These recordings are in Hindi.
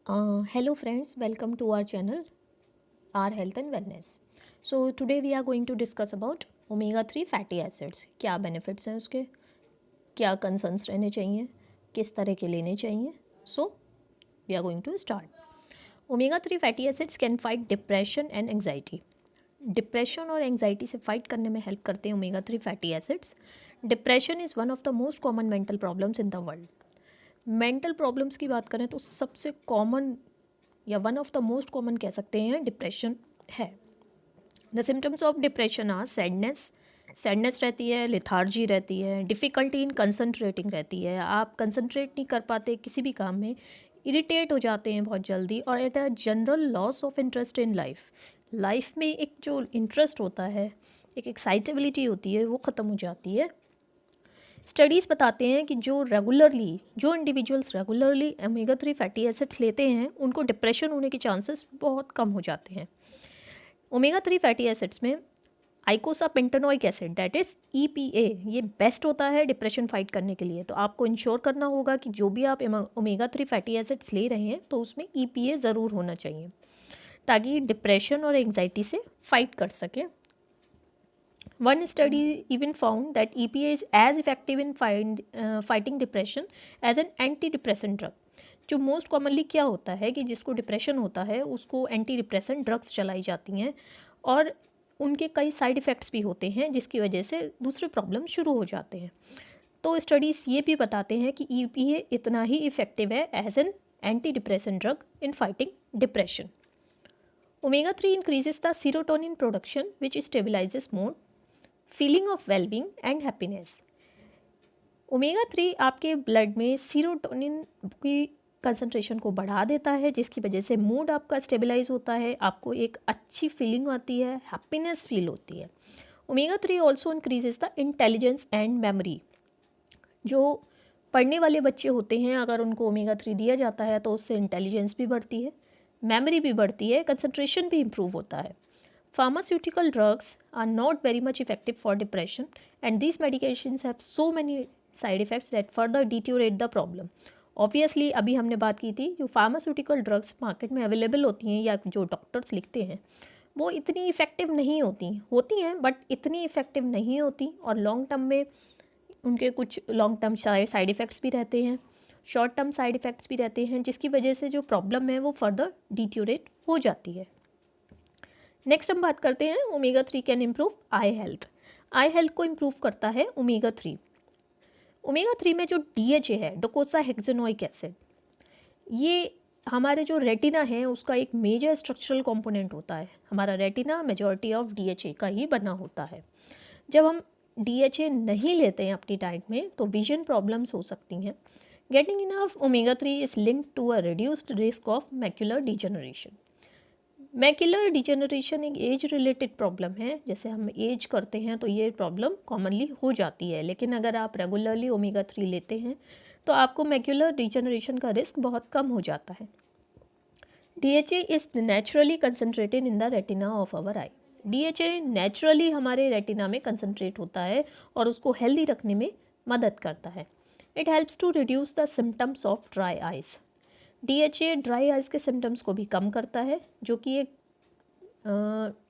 Hello friends, welcome to our channel, our health and wellness. So today we are going to discuss about omega 3 fatty acids. क्या benefits हैं उसके, क्या concerns रहने चाहिए, किस तरह के लेने चाहिए. So we are going to start. Omega 3 fatty acids can fight depression and anxiety. Depression और एंजाइटी से फाइट करने में हेल्प करते हैं omega 3 fatty acids. Depression is one of the most common mental problems in the world. Mental problems की बात करें तो सबसे कॉमन या one of the most common कह सकते हैं डिप्रेशन है. The symptoms of depression are sadness रहती है, लिथार्जी रहती है, डिफ़िकल्टी इन कंसंट्रेटिंग रहती है, आप कंसंट्रेट नहीं कर पाते किसी भी काम में, इरिटेट हो जाते हैं बहुत जल्दी, और at a general loss of interest in life में एक जो इंटरेस्ट होता है, एक एक्साइटेबिलिटी होती है, वो ख़त्म हो जाती है. स्टडीज़ बताते हैं कि जो individuals regularly omega 3 fatty acids लेते हैं उनको डिप्रेशन होने के चांसेस बहुत कम हो जाते हैं. omega 3 फैटी एसिड्स में आइकोसापेंटेनोइक एसिड दैट इज़ EPA ये बेस्ट होता है डिप्रेशन फाइट करने के लिए. तो आपको इंश्योर करना होगा कि जो भी आप omega 3 फैटी एसिड्स ले रहे हैं तो उसमें EPA ज़रूर होना चाहिए ताकि डिप्रेशन और एंजाइटी से फाइट कर सकें. One study even found that EPA is as effective in fighting depression as an antidepressant drug. जो मोस्ट कॉमनली क्या होता है कि जिसको डिप्रेशन होता है उसको एंटी डिप्रेसेंट ड्रग्स चलाई जाती हैं और उनके कई साइड इफ़ेक्ट्स भी होते हैं जिसकी वजह से दूसरे प्रॉब्लम शुरू हो जाते हैं. तो स्टडीज़ ये भी बताते हैं कि EPA इतना ही इफ़ेक्टिव है as an anti depressant drug in fighting depression. omega 3 increases the serotonin production which stabilizes mood, feeling of wellbeing and happiness. omega 3 आपके ब्लड में सीरोटोनिन की कंसंट्रेशन को बढ़ा देता है जिसकी वजह से मूड आपका स्टेबलाइज होता है, आपको एक अच्छी फीलिंग आती है, हैप्पीनेस फील होती है. omega 3 also increases the intelligence and memory. जो पढ़ने वाले बच्चे होते हैं अगर उनको omega 3 दिया जाता है तो उससे इंटेलिजेंस भी बढ़ती है, मेमोरी भी बढ़ती है, कंसंट्रेशन भी इम्प्रूव होता है. Pharmaceutical drugs are not very much effective for depression, and these medications have so many side effects that further deteriorate the problem. Obviously अभी हमने बात की थी जो फार्मास्यूटिकल ड्रग्स मार्केट में अवेलेबल होती हैं या जो डॉक्टर्स लिखते हैं वो इतनी इफ़ेक्टिव नहीं होती हैं बट इतनी इफ़ेक्टिव नहीं होती और लॉन्ग टर्म में उनके कुछ लॉन्ग टर्म साइड इफ़ेक्ट्स भी रहते हैं, शॉर्ट टर्म साइड इफ़ेक्ट्स भी रहते हैं जिसकी वजह से जो प्रॉब्लम है वो फर्दर डिटीरियोरेट हो जाती है. नेक्स्ट हम बात करते हैं omega 3 can improve I health. I health को इम्प्रूव करता है omega 3. omega 3 में जो DHA है, डोकोसा हेक्सेनोइक एसिड, ये हमारे जो रेटिना है उसका एक मेजर स्ट्रक्चरल कंपोनेंट होता है. हमारा रेटिना मेजॉरिटी ऑफ DHA का ही बना होता है. जब हम DHA नहीं लेते हैं अपनी डाइट में तो विजन प्रॉब्लम्स हो सकती हैं. Getting enough omega 3 is linked to a reduced risk of macular degeneration. Macular degeneration एक एज रिलेटेड प्रॉब्लम है, जैसे हम एज करते हैं तो ये प्रॉब्लम कॉमनली हो जाती है, लेकिन अगर आप रेगुलरली omega 3 लेते हैं तो आपको मैक्यूलर डिजेनरेशन का रिस्क बहुत कम हो जाता है. DHA is naturally concentrated in the retina of our eye. DHA naturally हमारे रेटिना में कंसनट्रेट होता है और उसको हेल्दी रखने में मदद करता है. It helps to reduce the symptoms of dry eyes. DHA dry eyes के सिम्टम्स को भी कम करता है जो कि एक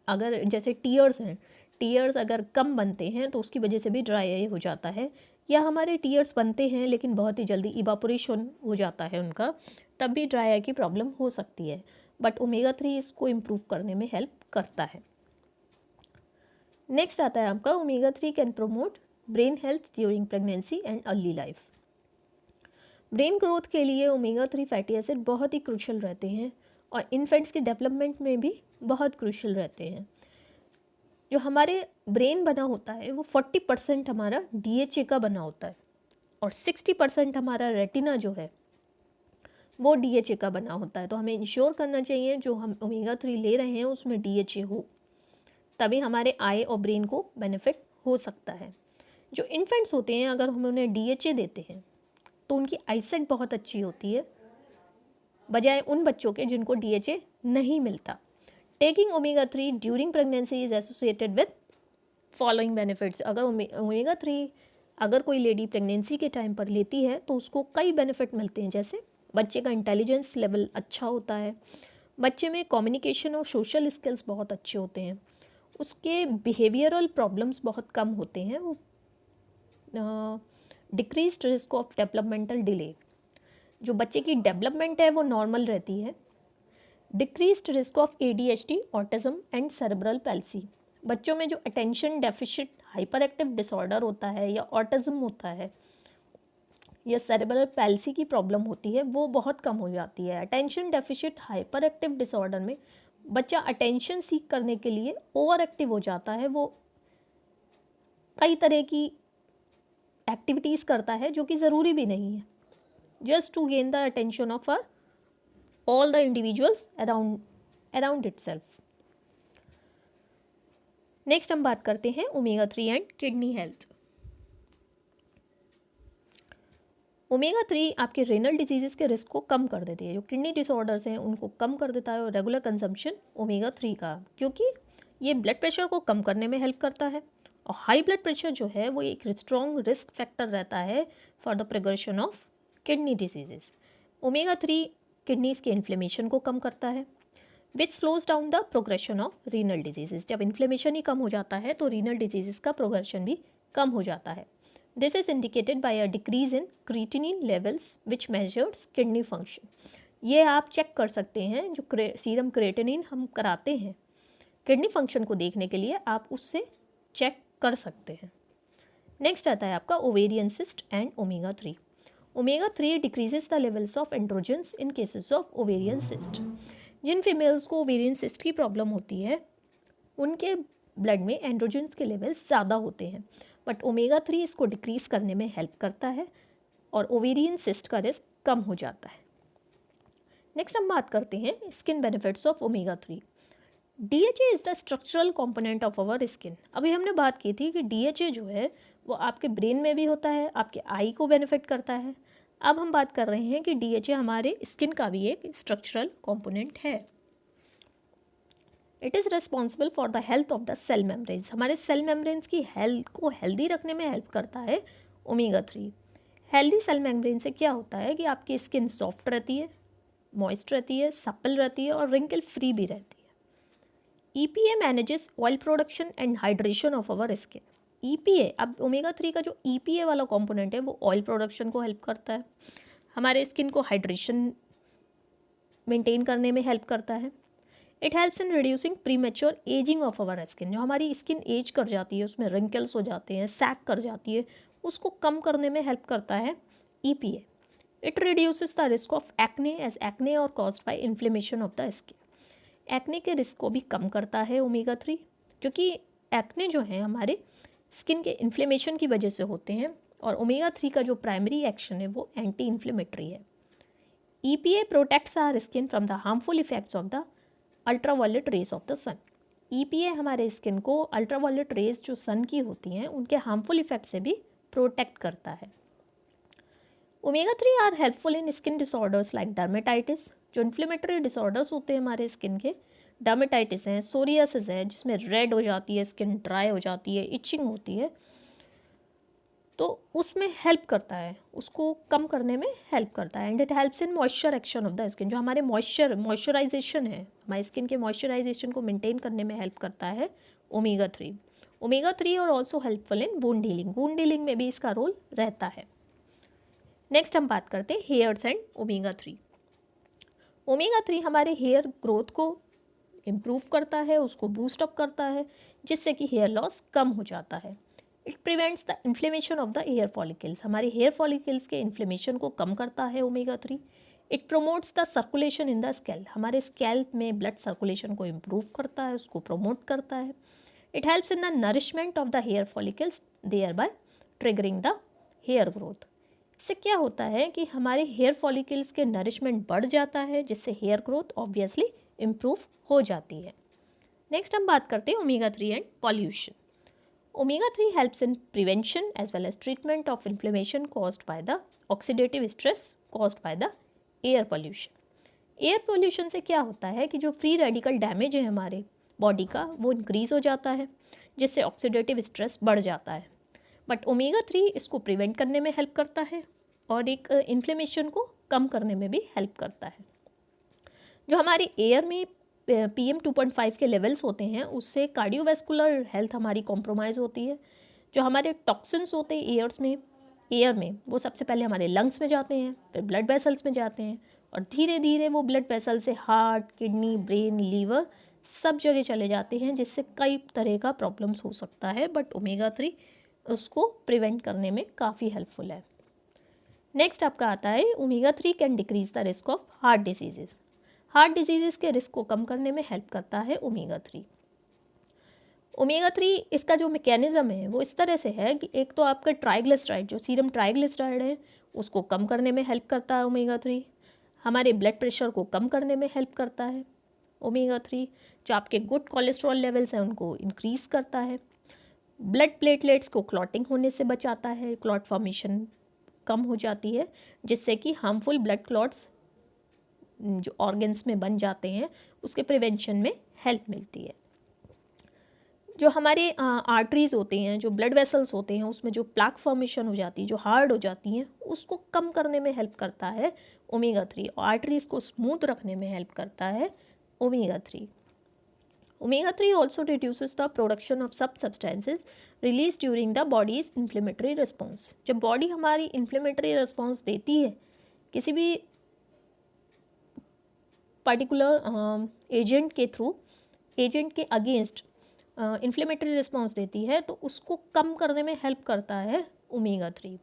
अगर जैसे टीयर्स अगर कम बनते हैं तो उसकी वजह से भी ड्राई आई हो जाता है, या हमारे टीयर्स बनते हैं लेकिन बहुत ही जल्दी इवापोरेशन हो जाता है उनका, तब भी ड्राई आई की प्रॉब्लम हो सकती है. बट omega 3 इसको इम्प्रूव करने में हेल्प करता है. नेक्स्ट आता है आपका omega 3 can promote brain health during pregnancy and early life. Brain growth के लिए omega 3 फैटी एसिड बहुत ही क्रूशल रहते हैं और इन्फेंट्स के डेवलपमेंट में भी बहुत क्रूशल रहते हैं. जो हमारे ब्रेन बना होता है वो 40% हमारा DHA का बना होता है और 60% हमारा रेटिना जो है वो DHA का बना होता है. तो हमें इंश्योर करना चाहिए जो हम omega 3 ले रहे हैं उसमें DHA हो, तभी हमारे आई और ब्रेन को बेनिफिट हो सकता है. जो इन्फेंट्स होते हैं अगर हम उन्हें DHA देते हैं तो उनकी आईसाइट बहुत अच्छी होती है बजाय उन बच्चों के जिनको DHA नहीं मिलता. Taking omega 3 during pregnancy is associated with following benefits. अगर omega 3 अगर कोई लेडी प्रेगनेंसी के टाइम पर लेती है तो उसको कई बेनिफिट मिलते हैं, जैसे बच्चे का इंटेलिजेंस लेवल अच्छा होता है, बच्चे में कम्युनिकेशन और सोशल स्किल्स बहुत अच्छे होते हैं, उसके बिहेवियरल प्रॉब्लम्स बहुत कम होते हैं, वो decreased risk of developmental delay, जो बच्चे की डेवलपमेंट है वो नॉर्मल रहती है। Decreased risk of ADHD, autism and cerebral palsy, बच्चों में जो attention deficit hyper active disorder होता है या ऑटिज्म होता है या सेरेब्रल पैल्सी की प्रॉब्लम होती है वो बहुत कम हो जाती है। Attention deficit hyper active disorder में बच्चा अटेंशन सीख करने के लिए ओवर एक्टिव हो जाता है, वो कई तरह की एक्टिविटीज़ करता है जो कि ज़रूरी भी नहीं है, just to gain the attention of all the individuals around itself. Next हम बात करते हैं omega 3 and kidney health. Omega 3 आपके रेनल डिजीज़ के रिस्क को कम कर देती है, जो किडनी डिसऑर्डर्स हैं उनको कम कर देता है, और रेगुलर कंजम्पशन ओमेगा 3 का, क्योंकि ये ब्लड प्रेशर को कम करने में हेल्प करता है, और हाई ब्लड प्रेशर जो है वो एक स्ट्रॉन्ग रिस्क फैक्टर रहता है for the progression of kidney disease. Omega 3 kidneys के इन्फ्लेमेशन को कम करता है, which slows down the progression of renal disease. जब इन्फ्लेमेशन ही कम हो जाता है तो रीनल डिजीज़ का प्रोग्रेशन भी कम हो जाता है। This is indicated by a decrease in creatinine levels which measures kidney function. ये आप चेक कर सकते हैं, जो सीरम क्रिएटिनिन हम कराते हैं किडनी फंक्शन को देखने के लिए, आप उससे चेक कर सकते हैं। नेक्स्ट आता है आपका ovarian cyst and omega 3। Omega 3 decreases the levels of androgens in cases of ovarian cyst. जिन फीमेल्स को ओवेरियन सिस्ट की प्रॉब्लम होती है उनके ब्लड में एंड्रोजन्स के लेवल्स ज़्यादा होते हैं, बट ओमेगा 3 इसको डिक्रीज़ करने में हेल्प करता है और ओवेरियन सिस्ट का रिस्क कम हो जाता है। नेक्स्ट हम बात करते हैं skin benefits of omega 3। DHA is the structural component of our skin. अभी हमने बात की थी कि DHA जो है वो आपके ब्रेन में भी होता है, आपके आई को बेनिफिट करता है। अब हम बात कर रहे हैं कि DHA हमारे स्किन का भी एक स्ट्रक्चरल कंपोनेंट है। It is responsible for the health of the cell membranes. हमारे सेल मेम्ब्रेन्स की हेल्थ को हेल्दी रखने में हेल्प करता है ओमेगा 3। हेल्दी सेल मेम्ब्रेन से क्या होता है कि आपकी स्किन सॉफ्ट रहती है, मॉइस्ट रहती है, सप्पल रहती है और रिंकल फ्री भी रहती है। EPA manages oil production and hydration of our skin. EPA, अब ओमेगा 3 का जो EPA वाला कंपोनेंट है वो ऑयल प्रोडक्शन को हेल्प करता है, हमारे स्किन को हाइड्रेशन मेंटेन करने में हेल्प करता है। It helps in reducing premature aging of our skin. जो हमारी स्किन एज कर जाती है, उसमें रिंकल्स हो जाते हैं, सैग कर जाती है, उसको कम करने में हेल्प करता है EPA। It reduces the risk of acne as acne और caused by inflammation of the skin. Acne के रिस्क को भी कम करता है ओमेगा 3, क्योंकि एक्ने जो है हमारे स्किन के इन्फ्लेमेशन की वजह से होते हैं, और ओमेगा 3 का जो प्राइमरी एक्शन है वो एंटी इन्फ्लेमेटरी है। EPA protects our skin from the harmful effects of the ultraviolet rays of the sun. EPA हमारे स्किन को अल्ट्रावायलेट रेज जो सन की होती हैं उनके हार्मफुल इफेक्ट से भी प्रोटेक्ट करता है। Omega 3 are helpful in skin disorders like dermatitis. जो इन्फ्लेमेटरी डिसऑर्डर्स होते हैं हमारे स्किन के, डर्मेटाइटिस है, सोरियासिस है जिसमें रेड हो जाती है स्किन, ड्राई हो जाती है, इचिंग होती है, तो उसमें हेल्प करता है, उसको कम करने में हेल्प करता है। And it helps in moisture action of the skin. जो हमारे मॉइस्चराइजेशन है, हमारे स्किन के मॉइस्चराइजेशन को मेंटेन करने में हेल्प करता है ओमेगा 3। ओमेगा 3 और also helpful in wound healing. Wound healing में भी इसका रोल रहता है। नेक्स्ट हम बात करते हैं हेयर्स एंड ओमेगा 3। ओमेगा 3 हमारे हेयर ग्रोथ को इम्प्रूव करता है, उसको बूस्ट अप करता है, जिससे कि हेयर लॉस कम हो जाता है। It prevents the inflammation of the hair follicles. हमारे हेयर फॉलिकल्स के इन्फ्लेमेशन को कम करता है omega 3। It promotes the circulation in the scalp. हमारे स्कैल्प में ब्लड सर्कुलेशन को इम्प्रूव करता है, उसको प्रमोट करता है। It helps in the nourishment of the hair follicles, thereby triggering the hair growth. इससे क्या होता है कि हमारे हेयर फॉलिकल्स के नरिशमेंट बढ़ जाता है, जिससे हेयर ग्रोथ ऑब्वियसली इम्प्रूव हो जाती है। नेक्स्ट हम बात करते हैं omega 3 and pollution. Omega 3 helps in prevention as well as treatment of inflammation caused by the oxidative stress caused by the air pollution. Air pollution से क्या होता है कि जो फ्री रेडिकल डैमेज है हमारे बॉडी का वो इंक्रीज़ हो जाता है, जिससे ऑक्सीडेटिव स्ट्रेस बढ़ जाता है। बट ओमेगा 3 इसको प्रिवेंट करने में हेल्प करता है और एक इन्फ्लेमेशन को कम करने में भी हेल्प करता है। जो हमारे एयर में PM 2.5 के लेवल्स होते हैं उससे कार्डियोवैस्कुलर हेल्थ हमारी कॉम्प्रोमाइज़ होती है। जो हमारे टॉक्सिन्स होते हैं एयर में वो सबसे पहले हमारे लंग्स में जाते हैं, फिर ब्लड वेसल्स में जाते हैं और धीरे धीरे वो ब्लड वेसल से हार्ट, किडनी, ब्रेन, लीवर सब जगह चले जाते हैं, जिससे कई तरह का प्रॉब्लम्स हो सकता है। बट ओमेगा 3 उसको प्रिवेंट करने में काफ़ी हेल्पफुल है। नेक्स्ट आपका आता है omega 3 can decrease the risk of heart diseases. Heart diseases के रिस्क को कम करने में हेल्प करता है ओमेगा 3। ओमेगा 3 इसका जो मैकेनिज्म है वो इस तरह से है कि एक तो आपका ट्राइग्लिसराइड, जो सीरम ट्राइग्लिसराइड है उसको कम करने में हेल्प करता है ओमेगा 3। हमारे ब्लड प्रेशर को कम करने में हेल्प करता है ओमेगा 3। जो आपके गुड कोलेस्ट्रॉल लेवल्स हैं उनको इंक्रीज़ करता है। ब्लड प्लेटलेट्स को क्लॉटिंग होने से बचाता है, क्लॉट फॉर्मेशन कम हो जाती है, जिससे कि हार्मफुल ब्लड क्लॉट्स जो ऑर्गन्स में बन जाते हैं उसके प्रिवेंशन में हेल्प मिलती है। जो हमारे आर्टरीज़ होते हैं, जो ब्लड वेसल्स होते हैं, उसमें जो प्लाक फॉर्मेशन हो जाती है, जो हार्ड हो जाती हैं, उसको कम करने में हेल्प करता है ओमेगा 3। आर्टरीज़ को स्मूथ रखने में हेल्प करता है omega 3। Omega 3 also reduces the production of substances released during the body's inflammatory response। जब बॉडी हमारी inflammatory response देती है किसी भी पर्टिकुलर एजेंट के थ्रू, एजेंट के अगेंस्ट इन्फ्लेमेटरी रिस्पॉन्स देती है, तो उसको कम करने में हेल्प करता है omega 3।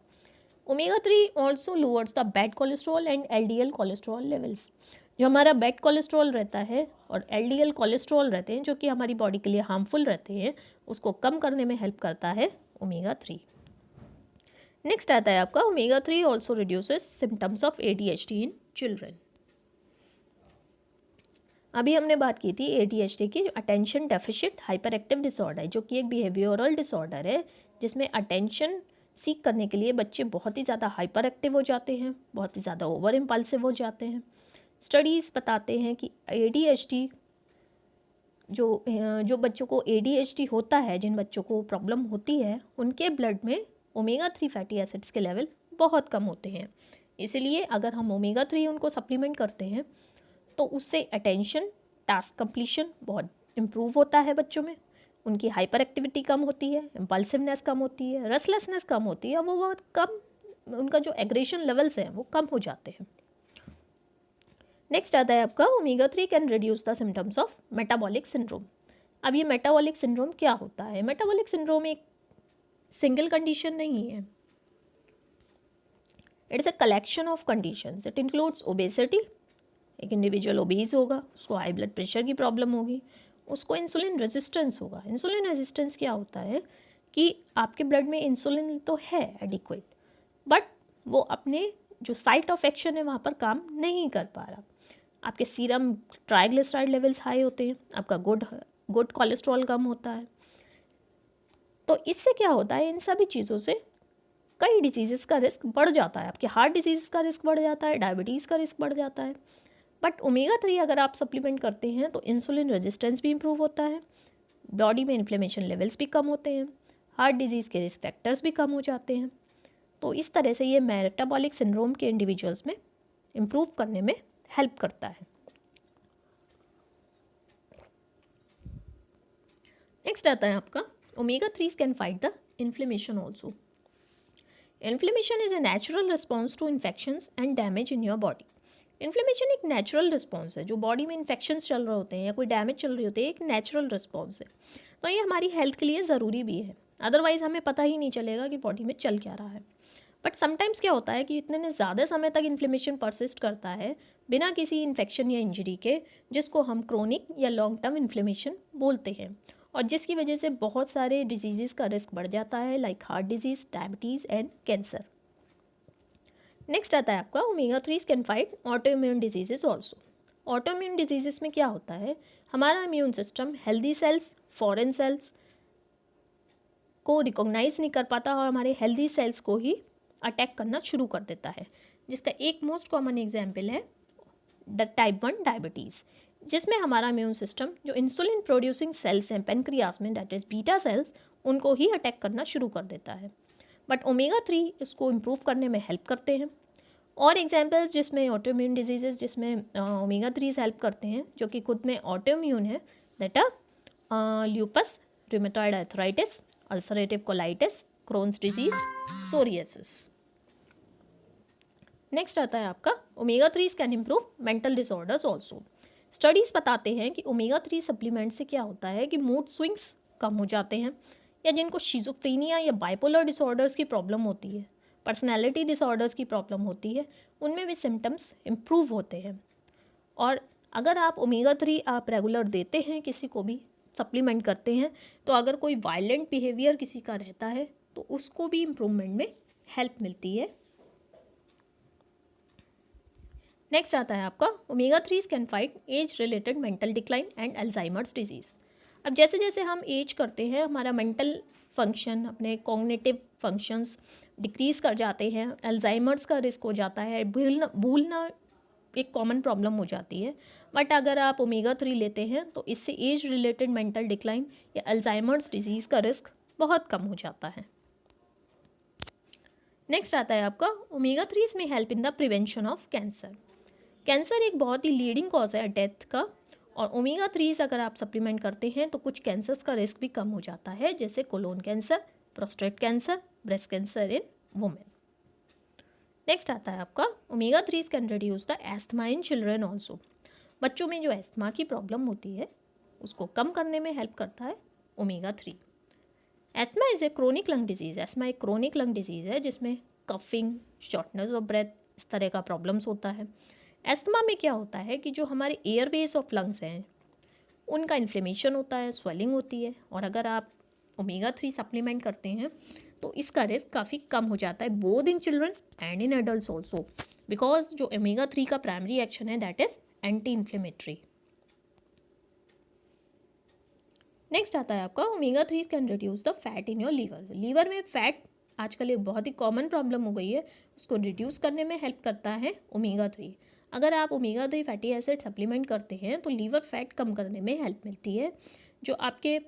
Omega 3 also lowers the bad cholesterol and LDL cholesterol levels. जो हमारा बैड कोलेस्ट्रॉल रहता है और LDL कोलेस्ट्रॉल रहते हैं जो कि हमारी बॉडी के लिए हार्मफुल रहते हैं, उसको कम करने में हेल्प करता है ओमेगा 3। नेक्स्ट आता है आपका omega 3 also reduces symptoms of ADHD in children. अभी हमने बात की थी ADHD की, जो attention deficit hyper active disorder है, जो कि एक बिहेवियरल डिसऑर्डर है जिसमें अटेंशन सीख करने के लिए बच्चे बहुत ही ज़्यादा हाइपर एक्टिव हो जाते हैं, बहुत ही ज़्यादा ओवर इम्पल्सिव हो जाते हैं। स्टडीज़ बताते हैं कि ADHD जो बच्चों को ADHD होता है, जिन बच्चों को प्रॉब्लम होती है, उनके ब्लड में ओमेगा 3 फैटी एसिड्स के लेवल बहुत कम होते हैं। इसलिए अगर हम ओमेगा 3 उनको सप्लीमेंट करते हैं तो उससे अटेंशन, टास्क कंप्लीशन बहुत इम्प्रूव होता है बच्चों में, उनकी हाइपर एक्टिविटी कम होती है, इम्पल्सिवनेस कम होती है, रेस्टलेसनेस कम होती है, वो बहुत कम, उनका जो एग्रेशन लेवल्स हैं वो कम हो जाते हैं। नेक्स्ट आता है आपका omega 3 can reduce the symptoms of metabolic syndrome. अब ये मेटाबॉलिक सिंड्रोम क्या होता है? मेटाबॉलिक सिंड्रोम एक सिंगल कंडीशन नहीं है, it is a collection of conditions. It includes obesity, एक इंडिविजुअल ओबीज होगा, उसको हाई ब्लड प्रेशर की प्रॉब्लम होगी, उसको इंसुलिन रेजिस्टेंस होगा। इंसुलिन रेजिस्टेंस क्या होता है कि आपके ब्लड में इंसुलिन तो है एडिक्वेट, बट वो अपने जो साइट ऑफ एक्शन है वहाँ पर काम नहीं कर पा रहा। आपके सीरम ट्राइग्लिसराइड लेवल्स हाई होते हैं, आपका गुड कोलेस्ट्रॉल कम होता है। तो इससे क्या होता है, इन सभी चीज़ों से कई डिजीज़ का रिस्क बढ़ जाता है। आपके हार्ट डिजीज़ का रिस्क बढ़ जाता है, डायबिटीज़ का रिस्क बढ़ जाता है। बट ओमेगा 3 अगर आप सप्लीमेंट करते हैं तो इंसुलिन रेजिस्टेंस भी इम्प्रूव होता है, बॉडी में इन्फ्लेमेशन लेवल्स भी कम होते हैं, हार्ट डिजीज़ के रिस्क फैक्टर्स भी कम हो जाते हैं। तो इस तरह से ये मेटाबॉलिक सिंड्रोम के इंडिविजुअल्स में इम्प्रूव करने में हेल्प करता है। नेक्स्ट आता है आपका omega 3 can fight the inflammation also. Inflammation is a natural response to infections and damage in your body. Inflammation एक नेचुरल रिस्पॉन्स है, जो बॉडी में इन्फेक्शंस चल रहे होते हैं या कोई डैमेज चल रही होती है, एक नेचुरल रिस्पॉन्स है। तो ये हमारी हेल्थ के लिए ज़रूरी भी है, अदरवाइज़ हमें पता ही नहीं चलेगा कि बॉडी में चल क्या रहा है। बट समटाइम्स क्या होता है कि इतने ज़्यादा समय तक इन्फ्लेमेशन परसिस्ट करता है बिना किसी इन्फेक्शन या इंजरी के, जिसको हम क्रोनिक या लॉन्ग टर्म इन्फ्लेमेशन बोलते हैं, और जिसकी वजह से बहुत सारे डिजीज़ का रिस्क बढ़ जाता है, like heart disease, diabetes and cancer. Next आता है आपका omega 3 can fight auto immune diseases also. Auto immune diseases में क्या होता है, हमारा immune system healthy cells, foreign cells को रिकॉग्नाइज नहीं कर पाता और हमारे हेल्दी सेल्स को ही अटैक करना शुरू कर देता है, जिसका एक मोस्ट कॉमन एग्जाम्पल है टाइप 1 डायबिटीज़, जिसमें हमारा इम्यून सिस्टम जो इंसुलिन प्रोड्यूसिंग सेल्स हैं पेनक्रियास में, दैट इज़ बीटा सेल्स, उनको ही अटैक करना शुरू कर देता है। बट ओमेगा 3 इसको इम्प्रूव करने में हेल्प करते हैं। और एग्जांपल्स जिसमें ऑटोइम्यून डिजीजेस जिसमें ओमेगा 3 हेल्प करते हैं, जो कि खुद में ऑटोइम्यून है, that are lupus, rheumatoid arthritis, ulcerative colitis, Crohn's disease, psoriasis. Next आता है आपका omega 3 can improve mental disorders also. Studies बताते हैं कि ओमेगा 3 सप्लीमेंट से क्या होता है कि मूड स्विंग्स कम हो जाते हैं, या जिनको शिज़ोफ्रेनिया या बाइपोलर डिसऑर्डर्स की प्रॉब्लम होती है, पर्सनैलिटी डिसऑर्डर्स की प्रॉब्लम होती है, उनमें भी सिम्टम्स इम्प्रूव होते हैं। और अगर आप ओमेगा 3 आप रेगुलर देते हैं, किसी को भी सप्लीमेंट करते हैं, तो अगर कोई वायलेंट बिहेवियर किसी का रहता है तो उसको भी इम्प्रूवमेंट में हेल्प मिलती है। नेक्स्ट आता है आपका omega 3 can fight age related mental decline and Alzheimer's disease. अब जैसे जैसे हम एज करते हैं, हमारा मेंटल फंक्शन, अपने कॉग्निटिव फंक्शंस डिक्रीज़ कर जाते हैं, अल्जाइमर्स का रिस्क हो जाता है, भूलना एक कॉमन प्रॉब्लम हो जाती है। बट अगर आप ओमेगा 3 लेते हैं तो इससे एज रिलेटेड मेंटल डिक्लाइन या अल्जाइमर्स डिजीज़ का रिस्क बहुत कम हो जाता है। नेक्स्ट आता है आपका ओमेगा 3 में help in the prevention of cancer. Cancer एक बहुत ही लीडिंग कॉज है डेथ का, और ओमेगा 3 अगर आप सप्लीमेंट करते हैं तो कुछ कैंसर्स का रिस्क भी कम हो जाता है, जैसे colon cancer, prostate cancer, breast cancer in women. Next आता है आपका omega 3 can reduce the asthma in children also. बच्चों में जो एस्थमा की प्रॉब्लम होती है उसको कम करने में हेल्प करता है omega 3। Asthma is a chronic lung disease. Asthma एक क्रोनिक लंग डिजीज़ है जिसमें कफिंग, शॉर्टनेस ऑफ ब्रेथ, इस तरह का प्रॉब्लम्स होता है। एस्थमा में क्या होता है कि जो हमारे एयरवेज ऑफ लंग्स हैं उनका इन्फ्लेमेशन होता है, स्वेलिंग होती है, और अगर आप ओमेगा 3 सप्लीमेंट करते हैं तो इसका रिस्क काफ़ी कम हो जाता है, both in children and in adults also, because जो ओमेगा 3 का प्राइमरी एक्शन है that is anti inflammatory. Next आता है आपका omega 3 can reduce the fat in your liver. Liver में फैट आजकल एक बहुत ही कॉमन प्रॉब्लम हो गई है, उसको रिड्यूस करने में हेल्प करता है ओमेगा 3। अगर आप ओमेगा 3 फैटी एसिड सप्लीमेंट करते हैं तो लीवर फैट कम करने में हेल्प मिलती है। जो आपके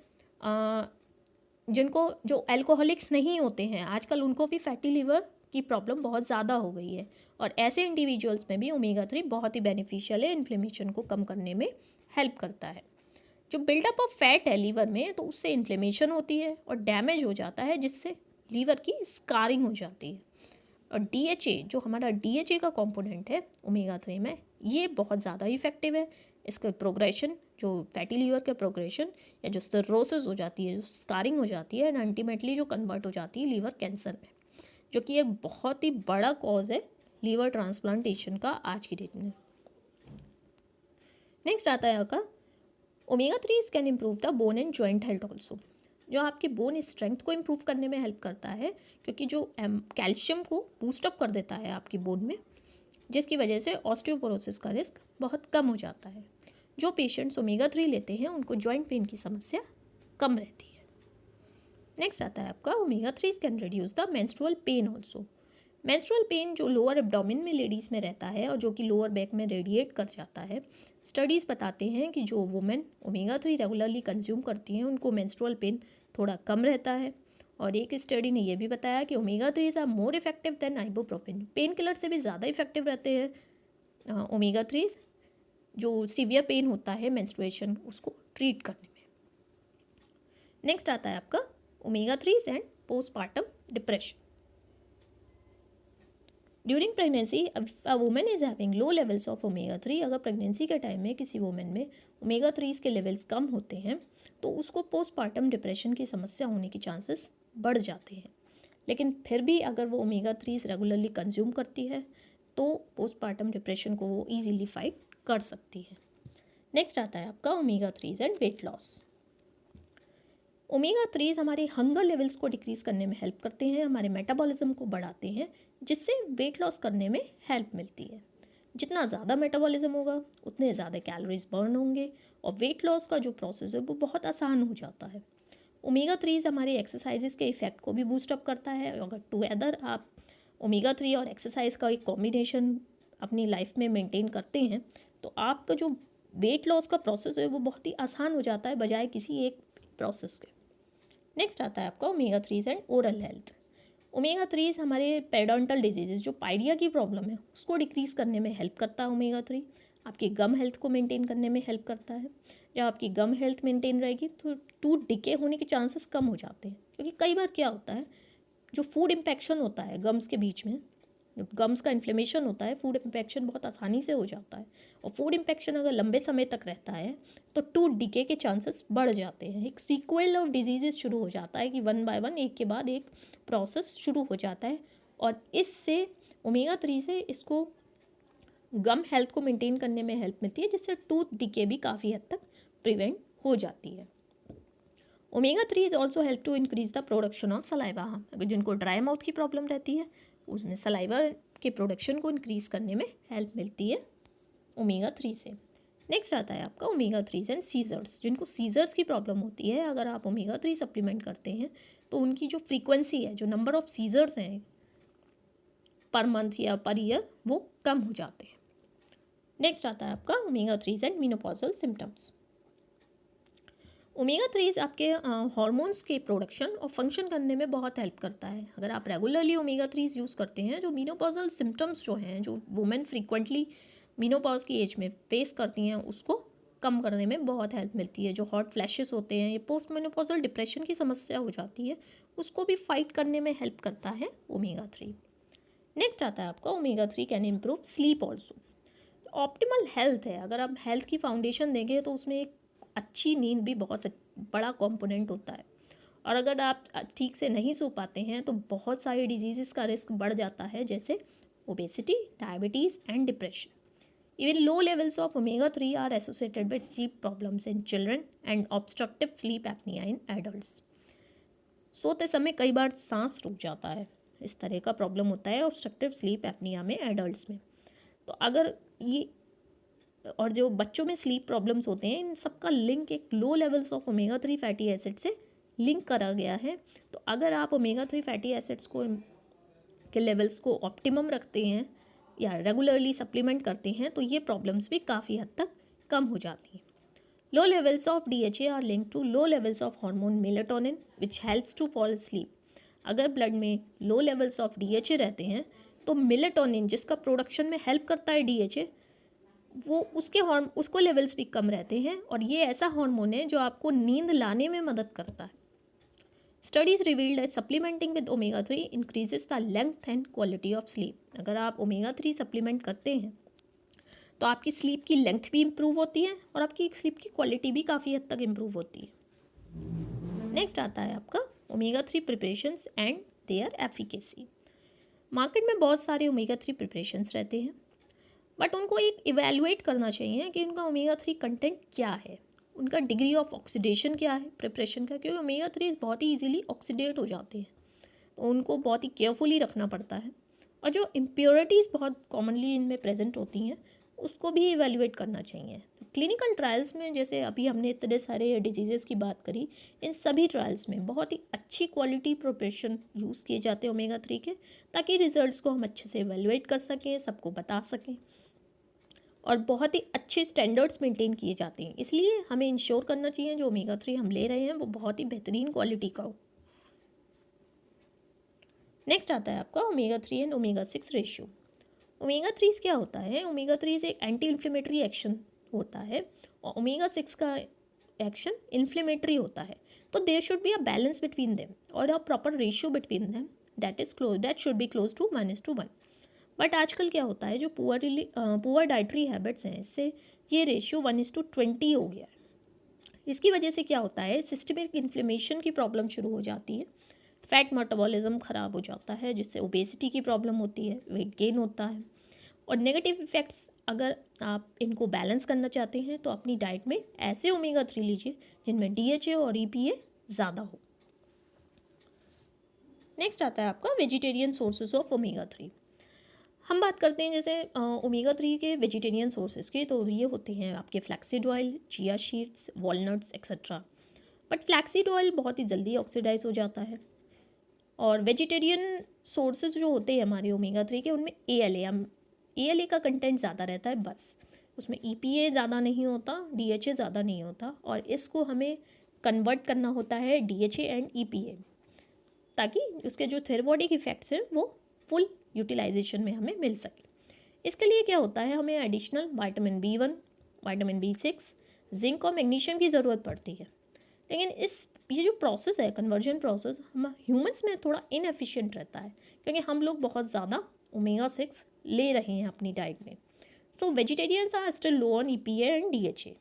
जिनको जो अल्कोहलिक्स नहीं होते हैं आजकल, उनको भी फैटी लीवर की प्रॉब्लम बहुत ज़्यादा हो गई है, और ऐसे इंडिविजुअल्स में भी ओमेगा 3 बहुत ही बेनिफिशियल है, इन्फ्लेमेशन को कम करने में हेल्प करता है। जो बिल्डअप ऑफ फैट है लीवर में, तो उससे इन्फ्लेमेशन होती है और डैमेज हो जाता है, जिससे लीवर की स्कारिंग हो जाती है। और DHA, जो हमारा DHA का कंपोनेंट है ओमेगा 3 में, ये बहुत ज़्यादा इफेक्टिव है। इसका प्रोग्रेशन, जो फैटी लीवर का प्रोग्रेशन या जो सर्रोसिस हो जाती है, जो स्कारिंग हो जाती है, एंड अल्टीमेटली जो कन्वर्ट हो जाती है लीवर कैंसर में, जो कि एक बहुत ही बड़ा कॉज है लीवर ट्रांसप्लांटेशन का आज की डेट में। नेक्स्ट आता है आपका omega 3 can improve the bone and joint health also. जो आपके बोन स्ट्रेंथ को इम्प्रूव करने में हेल्प करता है, क्योंकि जो कैल्शियम को बूस्टअप कर देता है आपकी बोन में, जिसकी वजह से ऑस्टियोपोरोसिस का रिस्क बहुत कम हो जाता है। जो पेशेंट्स ओमेगा 3 लेते हैं उनको जॉइंट पेन की समस्या कम रहती है। नेक्स्ट आता है आपका omega 3 can reduce the menstrual pain also. Menstrual pain जो लोअर एब्डोमेन में लेडीज़ में रहता है और जो कि लोअर बैक में रेडिएट कर जाता है, स्टडीज़ बताते हैं कि जो वुमेन ओमेगा 3 रेगुलरली कंज्यूम करती हैं उनको मेंस्ट्रुअल पेन थोड़ा कम रहता है। और एक स्टडी ने यह भी बताया कि omega 3 are more effective than ibuprofen. Pain killer से भी ज़्यादा इफेक्टिव रहते हैं ओमेगा 3, जो सीवियर पेन होता है मेंस्ट्रुएशन उसको ट्रीट करने में। नेक्स्ट आता है आपका omega 3 and postpartum depression. During pregnancy a women is having low levels of omega 3। अगर प्रेगनेंसी के टाइम में किसी वुमेन में ओमेगा 3 के लेवल्स कम होते हैं तो उसको पोस्टपार्टम डिप्रेशन की समस्या होने की चांसेस बढ़ जाते हैं। लेकिन फिर भी अगर वो ओमेगा 3 रेगुलरली कंज्यूम करती है तो पोस्टपार्टम डिप्रेशन को वो ईजीली फाइट कर सकती है। नेक्स्ट आता है आपका omega 3 and weight loss. Omega 3 हमारे हंगर लेवल्स को डिक्रीज़ करने में हेल्प करते हैं, हमारे मेटाबॉलिज्म को बढ़ाते हैं, जिससे वेट लॉस करने में हेल्प मिलती है। जितना ज़्यादा मेटाबॉलिज्म होगा उतने ज़्यादा कैलोरीज बर्न होंगे और वेट लॉस का जो प्रोसेस है वो बहुत आसान हो जाता है। ओमेगा 3 हमारे एक्सरसाइजेस के इफ़ेक्ट को भी बूस्टअप करता है। अगर टुगेदर आप ओमेगा 3 और एक्सरसाइज का एक कॉम्बिनेशन अपनी लाइफ में मेंटेन करते हैं तो आपका जो वेट लॉस का प्रोसेस है वो बहुत ही आसान हो जाता है बजाय किसी एक प्रोसेस के। नेक्स्ट आता है आपका omega 3 and oral health. Omega 3 हमारे पेरिडोंटल डिजीजेज जो पाइडिया की प्रॉब्लम है उसको डिक्रीज़ करने में हेल्प करता है ओमेगा 3। आपकी गम हेल्थ को मेंटेन करने में हेल्प करता है। जब आपकी गम हेल्थ मेंटेन रहेगी तो टूथ डिके होने के चांसेस कम हो जाते हैं, क्योंकि कई बार क्या होता है, जो फूड इम्पेक्शन होता है गम्स के बीच में, जब गम्स का इन्फ्लेमेशन होता है फूड इम्पेक्शन बहुत आसानी से हो जाता है, और फूड इम्पेक्शन अगर लंबे समय तक रहता है तो टूथ डिके के चांसेस बढ़ जाते हैं। एक सीक्वल ऑफ डिजीजेस शुरू हो जाता है कि वन बाय वन एक के बाद एक प्रोसेस शुरू हो जाता है, और इससे ओमेगा 3 से इसको गम हेल्थ को मेंटेन करने में हेल्प मिलती है, जिससे टूथ डिके भी काफ़ी हद तक प्रिवेंट हो जाती है। Omega 3 is also help to increase the production of saliva. अगर जिनको ड्राई माउथ की प्रॉब्लम रहती है उसमें सलाइवा के प्रोडक्शन को इंक्रीज करने में हेल्प मिलती है ओमेगा 3 से। नेक्स्ट आता है आपका ओमेगा 3 एंड सीजर्स। जिनको सीजर्स की प्रॉब्लम होती है, अगर आप ओमेगा 3 सप्लीमेंट करते हैं तो उनकी जो फ्रीक्वेंसी है, जो नंबर ऑफ सीजर्स हैं पर मंथ या पर ईयर, वो कम हो जाते हैं। नेक्स्ट आता है आपका omega 3 and menopausal symptoms. Omega 3 आपके हार्मोन्स के प्रोडक्शन और फंक्शन करने में बहुत हेल्प करता है। अगर आप रेगुलरली ओमेगा 3 यूज़ करते हैं, जो मेनोपॉजल सिम्टम्स जो हैं, जो वुमेन फ्रीक्वेंटली मेनोपॉज की एज में फेस करती हैं, उसको कम करने में बहुत हेल्प मिलती है। जो हॉट फ्लैशेस होते हैं, ये पोस्ट मेनोपॉजल डिप्रेशन की समस्या हो जाती है, उसको भी फाइट करने में हेल्प करता है ओमेगा 3। नेक्स्ट आता है आपका omega 3 can improve sleep also. Optimal health है, अगर आप हेल्थ की फाउंडेशन देंगे तो उसमें एक अच्छी नींद भी बहुत बड़ा कंपोनेंट होता है। और अगर आप ठीक से नहीं सो पाते हैं तो बहुत सारी डिजीज़ का रिस्क बढ़ जाता है, जैसे obesity, diabetes and depression. Even low levels of omega 3 are associated with sleep problems in children and obstructive sleep apnea in adults. सोते समय कई बार सांस रुक जाता है, इस तरह का प्रॉब्लम होता है ऑब्स्ट्रक्टिव स्लीप एपनिया में एडल्ट्स में। तो अगर ये, और जो बच्चों में स्लीप प्रॉब्लम्स होते हैं, इन सबका लिंक एक लो levels of omega 3 fatty acid से लिंक करा गया है। तो अगर आप ओमेगा 3 फैटी एसिड्स को के लेवल्स को ऑप्टिमम रखते हैं या रेगुलरली सप्लीमेंट करते हैं तो ये प्रॉब्लम्स भी काफ़ी हद तक कम हो जाती हैं। Low levels of DHA are link to low levels of hormone melatonin which helps to fall sleep. अगर ब्लड में लो लेवल्स ऑफ DHA रहते हैं तो मेलेटोनिन, जिसका प्रोडक्शन में हेल्प करता है DHA, वो उसको लेवल्स भी कम रहते हैं, और ये ऐसा हार्मोन है जो आपको नींद लाने में मदद करता है। Studies revealed that supplementing with omega 3 increases the length and quality of sleep. अगर आप ओमेगा 3 सप्लीमेंट करते हैं तो आपकी स्लीप की लेंथ भी इम्प्रूव होती है और आपकी स्लीप की क्वालिटी भी काफ़ी हद तक इम्प्रूव होती है। नेक्स्ट आता है आपका omega 3 preparations and their efficacy. Market में बहुत सारे ओमेगा 3 प्रिपरेशंस रहते हैं, बट उनको एक इवेलुएट करना चाहिए कि उनका ओमेगा 3 कंटेंट क्या है, उनका डिग्री ऑफ ऑक्सीडेशन क्या है प्रिपरेशन का, क्योंकि ओमेगा 3 बहुत ही इजीली ऑक्सीडेट हो जाते हैं, तो उनको बहुत ही केयरफुली रखना पड़ता है। और जो इम्प्योरिटीज़ बहुत कॉमनली इनमें प्रेजेंट होती हैं उसको भी इवेलुएट करना चाहिए। क्लिनिकल ट्रायल्स में, जैसे अभी हमने इतने सारे डिजीज़ की बात करी, इन सभी ट्रायल्स में बहुत ही अच्छी क्वालिटी प्रिपरेशन यूज़ किए जाते हैं ओमेगा 3 के, ताकि रिजल्ट्स को हम अच्छे से इवेलुएट कर सकें, सबको बता सकें, और बहुत ही अच्छे स्टैंडर्ड्स मेंटेन किए जाते हैं। इसलिए हमें इंश्योर करना चाहिए जो ओमेगा 3 हम ले रहे हैं वो बहुत ही बेहतरीन क्वालिटी का हो। नेक्स्ट आता है आपका omega 3 and omega 6 ratio. Omega 3 क्या होता है? ओमेगा 3 एक एंटी इन्फ्लेमेटरी एक्शन होता है, और ओमेगा 6 का एक्शन इन्फ्लेमेटरी होता है। तो there should be a balance between them और a proper ratio between them that should be close to -1। But आजकल क्या होता है, जो पुअर डाइटरी हैबिट्स हैं, इससे ये रेशियो 1:20 हो गया है। इसकी वजह से क्या होता है, सिस्टमिक इन्फ्लेमेशन की प्रॉब्लम शुरू हो जाती है, फैट मेटाबॉलिज्म ख़राब हो जाता है, जिससे ओबेसिटी की प्रॉब्लम होती है, वेट गेन होता है, और नेगेटिव इफ़ेक्ट्स। अगर आप इनको बैलेंस करना चाहते हैं तो अपनी डाइट में ऐसे ओमेगा 3 लीजिए जिनमें DHA और EPA ज़्यादा हो। नेक्स्ट आता है आपका वेजिटेरियन सोर्सेज ऑफ ओमेगा 3। हम बात करते हैं जैसे ओमेगा 3 के वेजिटेरियन सोर्सेज की, तो ये होते हैं आपके flaxseed oil, chia seeds, walnuts etcetera. But flaxseed oil बहुत ही जल्दी ऑक्सीडाइज हो जाता है, और वेजिटेरियन सोर्सेज जो होते हैं हमारे ओमेगा 3 के, उनमें ALA का कंटेंट ज़्यादा रहता है, बस उसमें EPA ज़्यादा नहीं होता, DHA ज़्यादा नहीं होता, और इसको हमें कन्वर्ट करना होता है DHA एंड EPA। ताकि उसके जो थेरेपॉटिक इफ़ेक्ट्स हैं वो फुल यूटिलाइजेशन में हमें मिल सके। इसके लिए क्या होता है, हमें additional vitamin B1, vitamin B6, zinc और मैग्नीशियम की ज़रूरत पड़ती है। लेकिन ये जो प्रोसेस है, कन्वर्जन प्रोसेस, हम ह्यूमंस में थोड़ा इनएफिशिएंट रहता है, क्योंकि हम लोग बहुत ज़्यादा omega-6 ले रहे हैं अपनी डाइट में। So vegetarians are still low on EPA and DHA।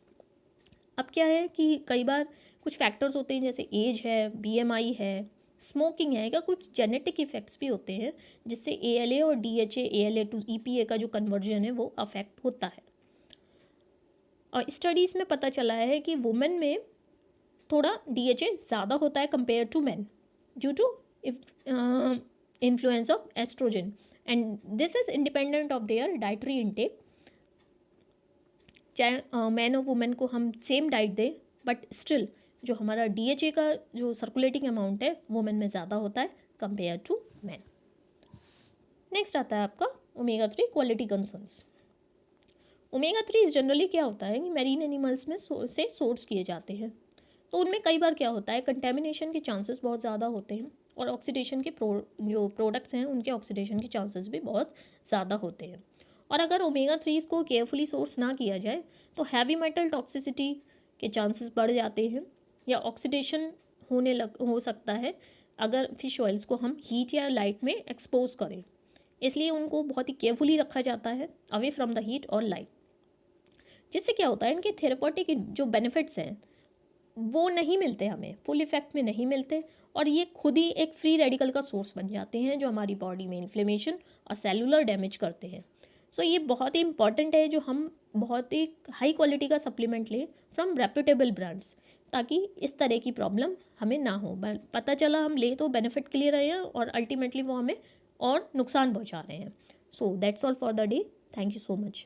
अब क्या है कि कई बार कुछ फैक्टर्स होते हैं, जैसे एज है, BMI है, स्मोकिंग है, या कुछ जेनेटिक इफ़ेक्ट्स भी होते हैं जिससे ALA और DHA, ALA टू EPA का जो कन्वर्जन है वो अफेक्ट होता है। और स्टडीज़ में पता चला है कि वुमेन में थोड़ा DHA ज़्यादा होता है compare to man due to influence of estrogen, and this is independent of their dietary intake. चाहे मैन और वुमेन को हम सेम डाइट दें, बट स्टिल जो हमारा DHA का जो सर्कुलेटिंग अमाउंट है वुमेन में ज़्यादा होता है कंपेयर टू मैन। नेक्स्ट आता है आपका omega-3 quality concerns. omega-3 generally क्या होता है कि मैरीन एनिमल्स में से सोर्स किए जाते हैं, तो उनमें कई बार क्या होता है, कंटेमिनेशन के चांसेस बहुत ज़्यादा होते हैं, और ऑक्सीडेशन के जो प्रोडक्ट्स हैं उनके ऑक्सीडेशन के चांसेस भी बहुत ज़्यादा होते हैं। और अगर omega-3 को केयरफुली सोर्स ना किया जाए तो हैवी मेटल टॉक्सिसिटी के चांसेस बढ़ जाते हैं, या ऑक्सीडेशन हो सकता है अगर फिश ऑयल्स को हम हीट या लाइट में एक्सपोज करें। इसलिए उनको बहुत ही केयरफुली रखा जाता है अवे फ्रॉम द हीट और लाइट, जिससे क्या होता है, इनके थेरेपॉटिक जो बेनिफिट्स हैं वो नहीं मिलते, हमें फुल इफेक्ट में नहीं मिलते, और ये खुद ही एक फ्री रेडिकल का सोर्स बन जाते हैं जो हमारी बॉडी में इन्फ्लेमेशन और सेलुलर डैमेज करते हैं। सो ये बहुत ही इंपॉर्टेंट है जो हम बहुत ही हाई क्वालिटी का सप्लीमेंट लें फ्रॉम रेप्यूटेबल ब्रांड्स, ताकि इस तरह की प्रॉब्लम हमें ना हो। पता चला हम ले तो बेनिफिट के लिए रहे हैं और अल्टीमेटली वो हमें और नुकसान पहुंचा रहे हैं। So that's all for the day. Thank you so much.